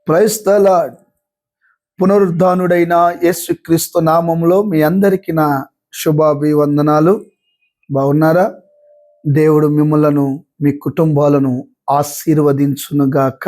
Praise the lord. పునరుద్ధానుడైన యేసుక్రీస్తు నామంలో మీ అందరికీ నా శుభాభివందనాలు. బాగున్నారా? దేవుడు మిమ్మలను మీ కుటుంబాలను ఆశీర్వదించునుగాక.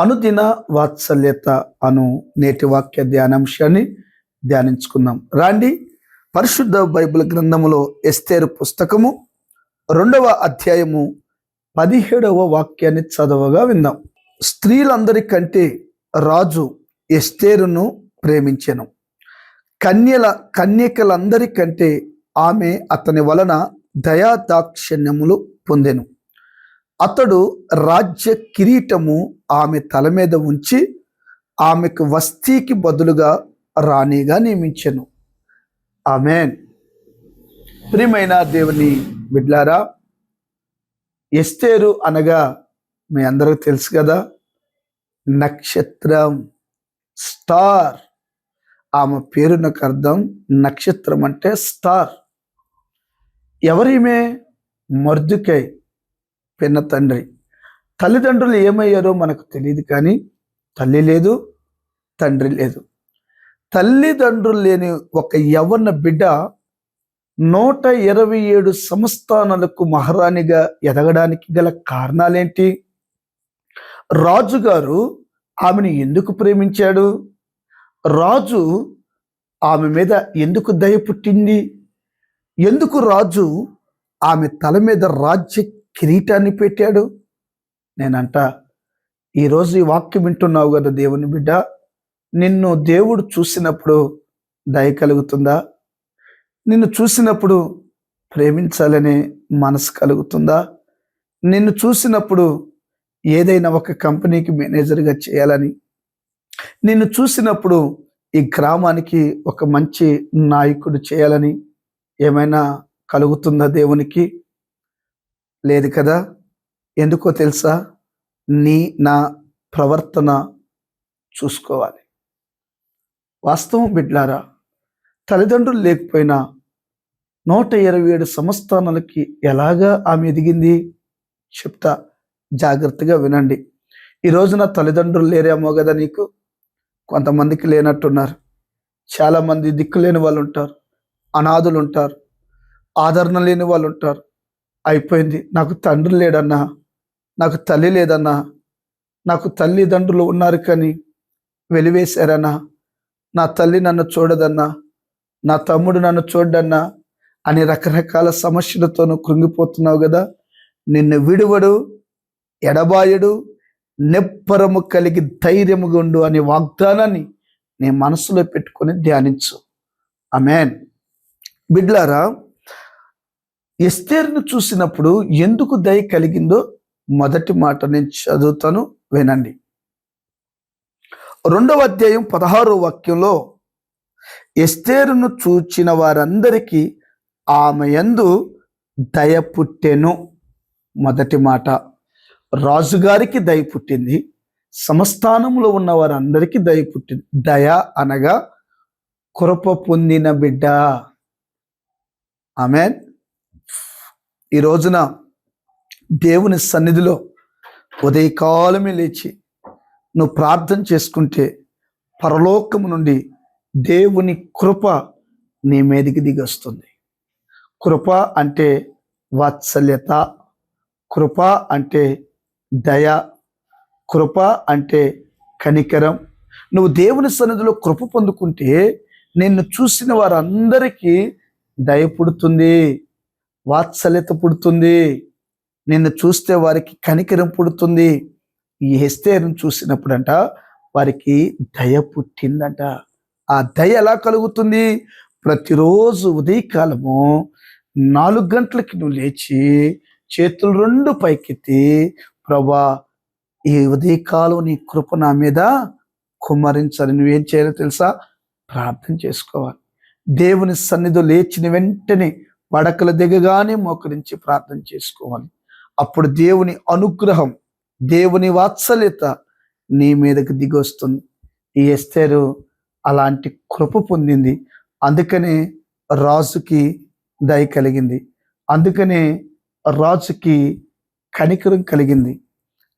అనుదిన వాత్సల్యత అను నేటి వాక్య ధ్యానాంశాన్ని ధ్యానించుకుందాం. రాండి, పరిశుద్ధ బైబిల్ గ్రంథములో ఎస్తేరు పుస్తకము 2వ అధ్యాయము 17వ వాక్యాన్ని చదవగా విందాం. స్త్రీలందరికంటే రాజు ఎస్తేరును ప్రేమించెను. కన్యకలందరికంటే ఆమె అతని వలన దయాదాక్షిణ్యములు పొందెను. అతడు రాజ్య కిరీటము ఆమె తల మీద ఉంచి ఆమెకు వస్తీకి బదులుగా రాణిగా నియమించెను. ఆమేన్. ప్రియమైన దేవుని బిడ్లారా, ఎస్తేరు అనగా మీ అందరికీ తెలుసు కదా, నక్షత్రం, స్టార్. ఆమె పేరు నాకు అర్థం. నక్షత్రం అంటే స్టార్. ఎవరిమే? మొర్దుకై పిన్న తండ్రి. తల్లిదండ్రులు ఏమయ్యారో మనకు తెలియదు, కానీ తల్లి లేదు, తండ్రి లేదు. తల్లిదండ్రులు లేని ఒక యవ్వన బిడ్డ 127 సంస్థానాలకు మహారాణిగా ఎదగడానికి గల కారణాలేంటి? రాజుగారు ఆమెను ఎందుకు ప్రేమించాడు? రాజు ఆమె మీద ఎందుకు దయ పుట్టింది? ఎందుకు రాజు ఆమె తల మీద రాజ్య కిరీటాన్ని పెట్టాడు? నేనంట, ఈరోజు ఈ వాక్యం వింటున్నావు కదా దేవుని బిడ్డ, నిన్ను దేవుడు చూసినప్పుడు దయ కలుగుతుందా? నిన్ను చూసినప్పుడు ప్రేమించాలనే మనసు కలుగుతుందా? నిన్ను చూసినప్పుడు ఏదైనా ఒక కంపెనీకి మేనేజర్గా చేయాలని, నిన్ను చూసినప్పుడు ఈ గ్రామానికి ఒక మంచి నాయకుడు చేయాలని ఏమైనా కలుగుతుందా దేవునికి? లేదు కదా. ఎందుకో తెలుసా? నా ప్రవర్తన చూసుకోవాలి. వాస్తవం బిడ్లారా, తల్లిదండ్రులు లేకపోయినా 127 సంస్థానాలకి ఎలాగా ఆమె ఎదిగింది చెప్తా, జాగ్రత్తగా వినండి. ఈ రోజున తల్లిదండ్రులు లేరేమో కదా నీకు. కొంతమందికి లేనట్టున్నారు. చాలామంది దిక్కులేని వాళ్ళు ఉంటారు, అనాథులు ఉంటారు, ఆదరణ లేని వాళ్ళు ఉంటారు. అయిపోయింది, నాకు తండ్రి లేడన్నా, నాకు తల్లి లేదన్నా, నాకు తల్లిదండ్రులు ఉన్నారు కానీ వెలివేశారన్నా, నా తల్లి నన్ను చూడదన్నా, నా తమ్ముడు నన్ను చూడన్నా అని రకరకాల సమస్యలతోనూ కృంగిపోతున్నావు కదా. నిన్ను విడువడు, ఎడబాయడు, నెప్పరము కలిగి ధైర్యముగా ఉండు అనే వాగ్దానాన్ని నీ మనసులో పెట్టుకొని ధ్యానించు. ఆమేన్. బిడ్లారా, ఎస్తేరును చూసినప్పుడు ఎందుకు దయ కలిగిందో మొదటి మాట నేను చదువుతాను, వినండి. 2వ అధ్యాయం 16వ వాక్యంలో, ఎస్తేరును చూచిన వారందరికీ ఆమె యందు దయ పుట్టెను. మొదటి మాట, రాజుగారికి దయ పుట్టింది, సంస్థానంలో ఉన్న వారందరికీ దయ పుట్టింది. దయ అనగా కృప పొందిన బిడ్డ. ఆమేన్. ఈ రోజున దేవుని సన్నిధిలో ఉదయకాలమే లేచి నువ్వు ప్రార్థన చేసుకుంటే పరలోకము నుండి దేవుని కృప నీ మీదకి దిగొస్తుంది. కృప అంటే వాత్సల్యత, కృప అంటే దయ, కృప అంటే కనికరం. నువ్వు దేవుని సన్నిధిలో కృప పొందుకుంటే నిన్ను చూసిన వారందరికీ దయ పుడుతుంది, వాత్సల్యత పుడుతుంది. నిన్ను చూస్తే వారికి కనికరం పుడుతుంది. ఈ ఎస్తేరును చూసినప్పుడంట వారికి దయ పుట్టిందంట. ఆ దయ ఎలా కలుగుతుంది? ప్రతిరోజు ఉదయకాలము 4 గంటలకి నువ్వు లేచి చేతులు 2 పైకెత్తి, ప్రభా ఈ ఉదయకాలం నీ కృప నా మీద కుమ్మరించాలి. నువ్వేం చేయాలో తెలుసా? ప్రార్థన చేసుకోవాలి. దేవుని సన్నిధిలో లేచిన వెంటనే పడకల దిగగానే మోకరించి ప్రార్థన చేసుకోవాలి. అప్పుడు దేవుని అనుగ్రహం, దేవుని వాత్సల్యత నీ మీదకి దిగొస్తుంది. ఈ ఎస్తేరు అలాంటి కృప పొందింది. అందుకనే రాజుకి దయ కలిగింది, అందుకనే రాజుకి కనికరం కలిగింది,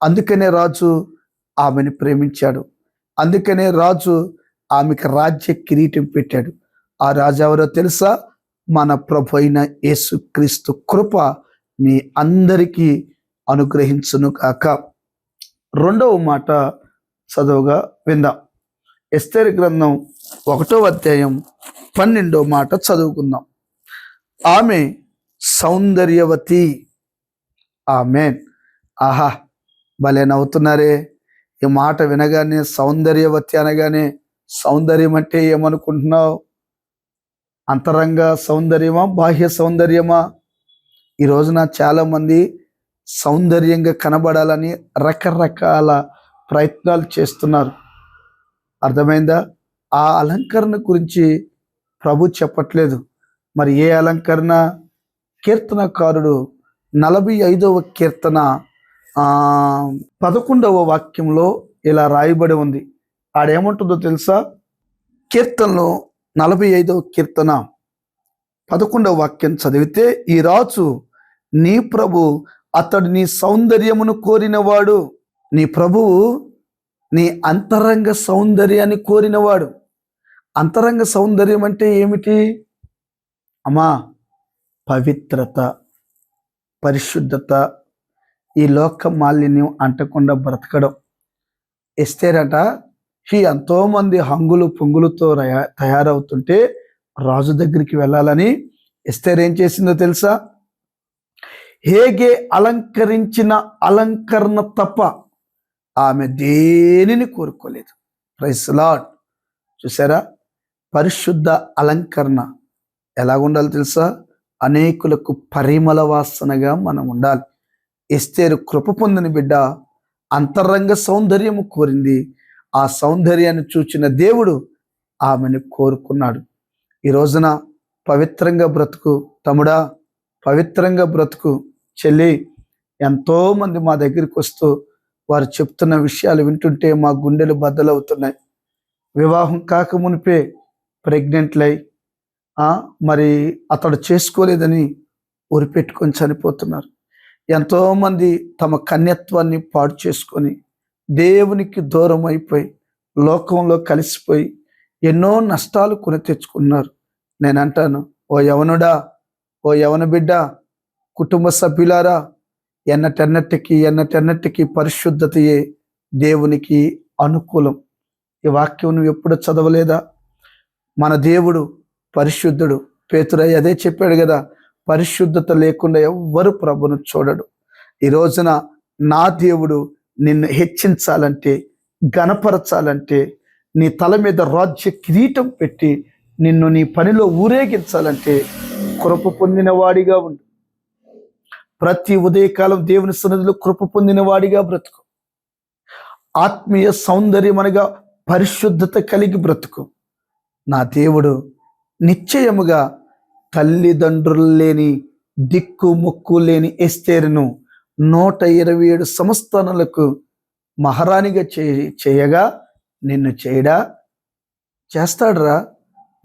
అందుకనే రాజు ఆమెను ప్రేమించాడు. అందుకనే రాజు ఆమెకు రాజ్య కిరీటం పెట్టాడు. ఆ రాజు ఎవరో తెలుసా? మన ప్రభు అయిన యేసుక్రీస్తు. కృప మీ అందరికీ అనుగ్రహించును కాక. రెండవ మాట చదువుగా విందాం. ఎస్తేరు గ్రంథం 1వ అధ్యాయం 12వ మాట చదువుకుందాం. ఆమె సౌందర్యవతి. ఆమేన్. ఆహా, భలే నవ్వుతున్నారే! ఈ మాట వినగానే, సౌందర్యవతి అనగానే సౌందర్యం అంటే ఏమనుకుంటున్నావు? అంతరంగ సౌందర్యమా, బాహ్య సౌందర్యమా? ఈ రోజున చాలామంది సౌందర్యంగా కనబడాలని రకరకాల ప్రయత్నాలు చేస్తున్నారు. అర్థమైందా? ఆ అలంకరణ గురించి ప్రభు చెప్పట్లేదు. మరి ఏ అలంకరణ? కీర్తనకారుడు 45వ కీర్తన 11వ వాక్యంలో ఇలా రాయబడి ఉంది. ఆడేమంటుందో తెలుసా? కీర్తనలో 45వ కీర్తన 11వ వాక్యం చదివితే, ఈ రాజు నీ ప్రభు, అతడు నీ సౌందర్యమును కోరినవాడు. నీ ప్రభువు నీ అంతరంగ సౌందర్యాన్ని కోరినవాడు. అంతరంగ సౌందర్యం అంటే ఏమిటి అమ్మా? పవిత్రత, పరిశుద్ధత, ఈ లోక మాలిన్యం అంటకుండా బ్రతకడం. ఎస్తేరట ఎంతోమంది హంగులు పొంగులతో తయారవుతుంటే రాజు దగ్గరికి వెళ్ళాలని ఎస్తేర్ ఏం చేసిందో తెలుసా? హేగే అలంకరించిన అలంకరణ తప్ప ఆమె దేనిని కోరుకోలేదు. Praise Lord. చూసారా? పరిశుద్ధ అలంకరణ ఎలాగుండాలి తెలుసా? అనేకులకు పరిమళ వాసనగా మనం ఉండాలి. ఎస్తేరు కృప పొందిన బిడ్డ అంతరంగ సౌందర్యము కోరింది. ఆ సౌందర్యాన్ని చూచిన దేవుడు ఆమెను కోరుకున్నాడు. ఈ రోజున పవిత్రంగా బ్రతుకు తమ్ముడా, పవిత్రంగా బ్రతుకు చెల్లి. ఎంతోమంది మా దగ్గరికి వస్తూ వారు చెప్తున్న విషయాలు వింటుంటే మా గుండెలు బద్దలవుతున్నాయి. వివాహం కాకమునిపే ప్రెగ్నెంట్లై మరి అతడు చేసుకోలేదని ఉరిపెట్టుకొని చనిపోతున్నారు. ఎంతోమంది తమ కన్యత్వాన్ని పాడు చేసుకొని దేవునికి దూరం అయిపోయి లోకంలో కలిసిపోయి ఎన్నో నష్టాలు కొని తెచ్చుకున్నారు. నేను అంటాను, ఓ యవనుడా, ఓ యవన బిడ్డ, కుటుంబ సభ్యులారా, ఎన్నటెన్నటికి పరిశుద్ధతయే దేవునికి అనుకూలం. ఈ వాక్యం నువ్వు ఎప్పుడు చదవలేదా? మన దేవుడు పరిశుద్ధుడు. పేతురయ్య అదే చెప్పాడు కదా, పరిశుద్ధత లేకుండా ఎవ్వరు ప్రభును చూడడు. ఈ రోజున నా దేవుడు నిన్ను హెచ్చించాలంటే, గణపరచాలంటే, నీ తల మీద రాజ్య కిరీటం పెట్టి నిన్ను నీ పనిలో ఊరేగించాలంటే కృప పొందిన వాడిగా ఉండు. ప్రతి ఉదయకాలం దేవుని సన్నిధిలో కృప పొందిన వాడిగా బ్రతుకు. ఆత్మీయ సౌందర్యం అనగా పరిశుద్ధత కలిగి బ్రతుకు. నా దేవుడు నిశ్చయముగా తల్లిదండ్రులు లేని, దిక్కు మొక్కు లేని ఎస్తేరును 127 సంస్థానాలకు మహారాణిగా చేయగా నిన్ను చేయడా? చేస్తాడురా.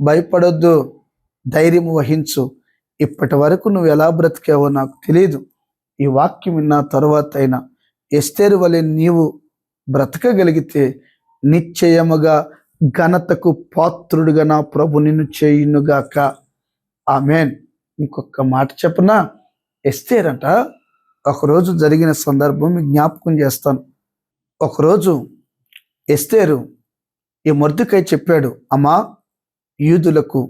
భయపడొద్దు, ధైర్యం వహించు. ఇప్పటి వరకు నువ్వు ఎలా బ్రతికావో నాకు తెలియదు. ఈ వాక్యం విన్న తరువాత అయినా ఎస్తేరు వలె నీవు బ్రతకగలిగితే నిశ్చయముగా ఘనతకు పాత్రుడుగా నా ప్రభు నిన్ను చేయునుగాక. ఆమేన్. ఇంకొక మాట చెప్పనా? ఎస్తేరంట ఒకరోజు జరిగిన సందర్భం మీకు జ్ఞాపకం చేస్తాను. ఒకరోజు ఎస్తేరు ఈ మొర్దెకై చెప్పాడు, అమ్మా, యూదులకు,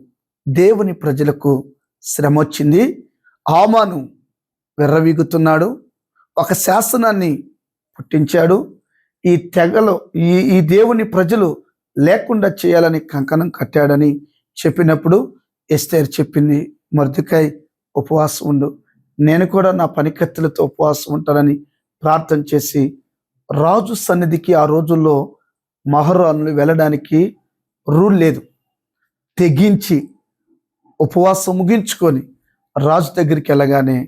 దేవుని ప్రజలకు శ్రమ వచ్చింది. హామాను విర్రవీగుతున్నాడు, ఒక శాసనాన్ని పుట్టించాడు. ఈ తెగలో ఈ దేవుని ప్రజలు లేకుండా చేయాలని కంకణం కట్టాడని చెప్పినప్పుడు ఎస్తేరు చెప్పింది, మొర్దెకై ఉపవాసం ఉండు, నేను కూడా నా పనికత్తులతో ఉపవాసం ఉంటానని ప్రార్థన చేసి రాజు సన్నిధికి ఆ రోజుల్లో మహారాణులు వెళ్ళడానికి రూల్ లేదు. తెగించి ఉపవాసం ముగించుకొని రాజు దగ్గరికి వెళ్ళగానే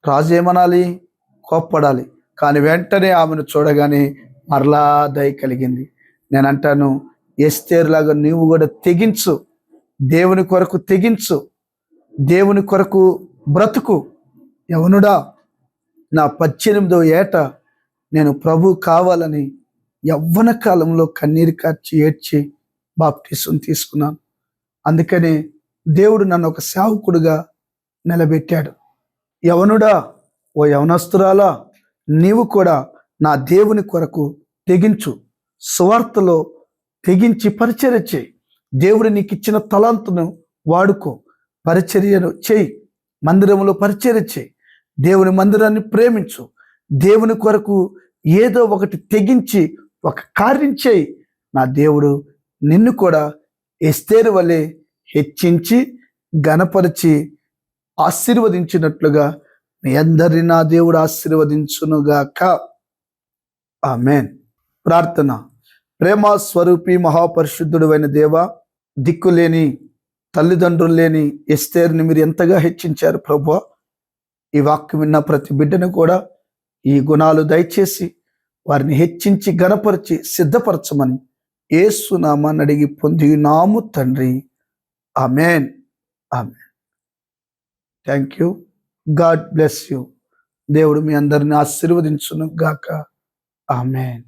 రాజు ఏమనాలి? కోప్పడాలి. కానీ వెంటనే ఆమెను చూడగానే మరలా దయ కలిగింది. నేను అంటాను, ఎస్తేరులాగా నీవు కూడా తెగించు, దేవుని కొరకు తెగించు, దేవుని కొరకు బ్రతుకు. యవనుడా, నా 18వ ఏట నేను ప్రభు కావాలని యవ్వన కాలంలో కన్నీరు కార్చి ఏడ్చి బాప్టిసం తీసుకున్నాను. అందుకనే దేవుడు నన్ను ఒక సేవకుడుగా నిలబెట్టాడు. యవనుడా, ఓ యవనస్తురాలా, నీవు కూడా నా దేవుని కొరకు తెగించు, సువార్తలో తెగించి పరిచర్య చేయి. దేవుడు నీకు ఇచ్చిన తలాంతును వాడుకో, పరిచర్యను చేయి, మందిరంలో పరిచర్య చేయి, దేవుని మందిరాన్ని ప్రేమించు, దేవుని కొరకు ఏదో ఒకటి తెగించి ఒక కార్యం చేయి. నా దేవుడు నిన్ను కూడా ఎస్తేరు వలె హెచ్చించి ఘనపరిచి ఆశీర్వదించినట్లుగా మీ అందరినీ నా దేవుడు ఆశీర్వదించునుగాక. ఆమేన్. ప్రార్థన. ప్రేమ స్వరూపి మహాపరిశుద్ధుడు అయిన దేవ, దిక్కులేని తల్లిదండ్రులు లేని ఎస్తేరుని మీరు ఎంతగా హెచ్చించారు ప్రభువా. ఈ వాక్యం విన్న ప్రతి బిడ్డను కూడా ఈ గుణాలు దయచేసి వారిని హెచ్చించి ఘనపరిచి సిద్ధపరచమని యేసు నామాన్ని అడిగి పొందినాము తండ్రి. Amen. Amen. Thank you. God bless you. దేవుడు మీ అందరిని ఆశీర్వదించును గాక. ఆమేన్.